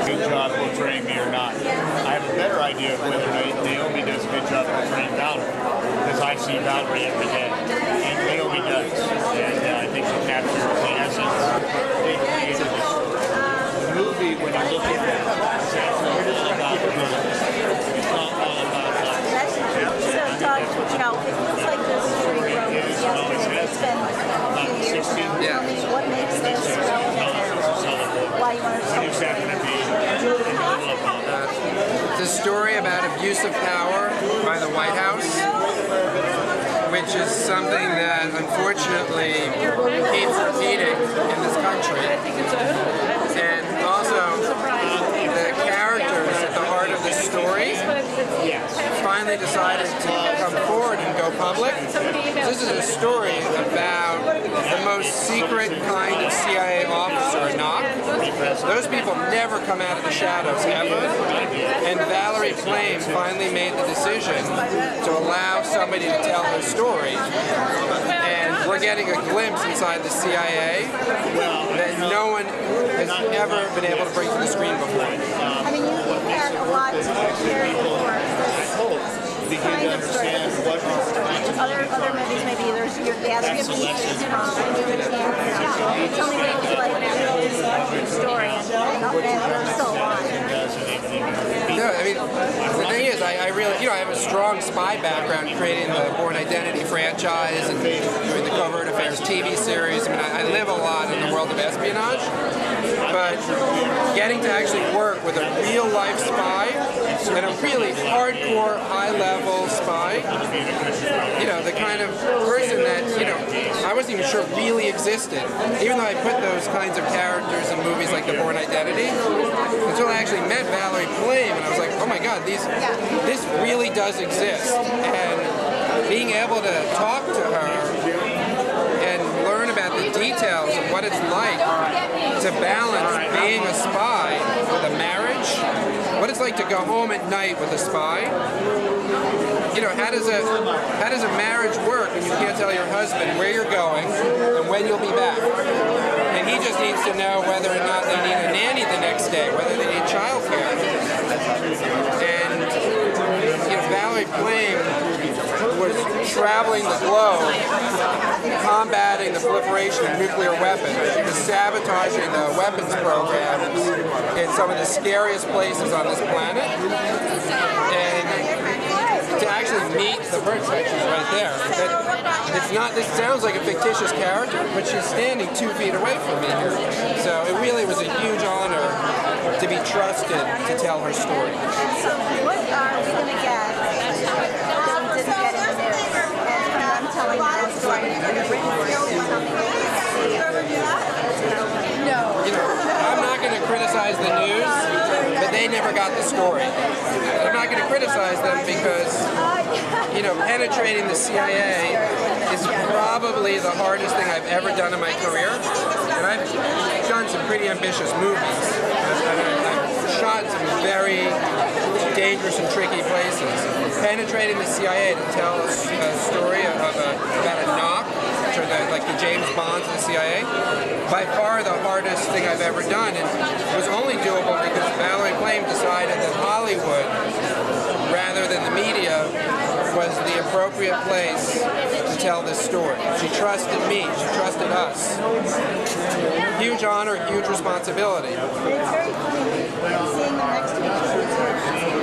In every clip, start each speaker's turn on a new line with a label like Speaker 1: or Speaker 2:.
Speaker 1: Good job portraying me or not. I have a better idea of whether Naomi does a good job portraying Valerie, because I see Valerie every day, and Naomi does, and I think she captures the essence. They created the movie, when you look at it, it's actually about the movie. It's not all about that.
Speaker 2: So, Doug, it feels like this story from yesterday. It's been a few years now. Tell me what makes this relevant and why you want to talk about it.
Speaker 3: It's a story about abuse of power by the White House, which is something that unfortunately keeps repeating in this country. And also, the characters at the heart of this story finally decided to come forward and go public. This is a story about the most secret kind of CIA officer, a knock. Those people never come out of the shadows, ever. And Valerie Plame finally made the decision to allow somebody to tell her story. And we're getting a glimpse inside the CIA that no one has ever been able to bring to the screen before.
Speaker 2: I mean, you've had a lot to carry for this kind of story. Other movies, maybe there's your gathering pieces from. Tell me what it was like to tell this story and so on.
Speaker 3: No, I mean, the thing is, I really, I have a strong spy background creating the Bourne Identity franchise and doing the Covert Affairs TV series. I mean, I live a lot in the world of espionage, but getting to actually work with a real-life spy and a really hardcore, high-level spy, the kind of person that, I wasn't even sure really existed, even though I put those kinds of characters in movies like The Bourne Identity, until I actually met Valerie Plame, and I was like, oh my God, this really does exist. And being able to talk to her and learn about the details of what it's like to balance being a spy with a marriage, what it's like to go home at night with a spy. How does a marriage work when you can't tell your husband where you're going and when you'll be back? And he just needs to know whether or not they need a nanny the next day, whether they need childcare. And Valerie Plame was traveling the globe, combating the proliferation of nuclear weapons. She was sabotaging the weapons programs in some of the scariest places on this planet. And to actually meet the person, she's right there. This sounds like a fictitious character, but she's standing 2 feet away from me here. So it really was a huge honor to be trusted to tell her story.
Speaker 2: So what are we going to get that we didn't get in the news? And I'm telling you this story in a written form.
Speaker 3: I'm not going to criticize the news, but they never got the story. I'm not going to criticize them because, penetrating the CIA is probably the hardest thing I've ever done in my career. And I've done some pretty ambitious movies. I've shot some very dangerous and tricky places. Penetrating the CIA to tell a story about a knock, like the James Bonds of the CIA, by far the hardest thing I've ever done, and it was only doable because Valerie Plame decided that Hollywood, rather than the media, was the appropriate place to tell this story. She trusted me, she trusted us. Huge honor, huge responsibility.
Speaker 2: It's very funny seeing them next to each other.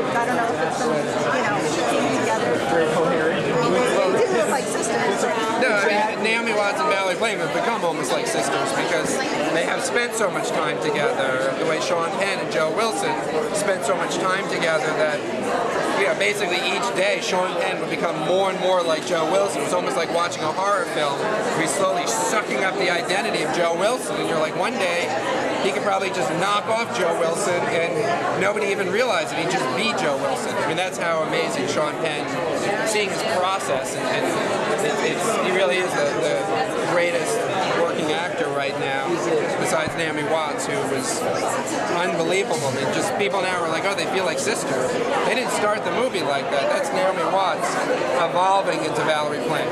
Speaker 2: I don't know if it's seeing together. They do look like sisters.
Speaker 3: No, I mean, Naomi Watts and Valerie Plame have become almost like sisters because they have spent so much time together. The way Sean Penn and Joe Wilson spent so much time together that, basically each day Sean Penn would become more and more like Joe Wilson. It was almost like watching a horror film where he's slowly sucking up the identity of Joe Wilson, and you're like, one day he could probably just knock off Joe Wilson and nobody even realize it. He'd just be Joe Wilson. I mean, that's how amazing Sean Penn, seeing his process, and he really is the greatest working actor right now, besides Naomi Watts, who was unbelievable. And just people now are like, oh, they feel like sisters. They didn't start the movie like that. That's Naomi Watts evolving into Valerie Plame.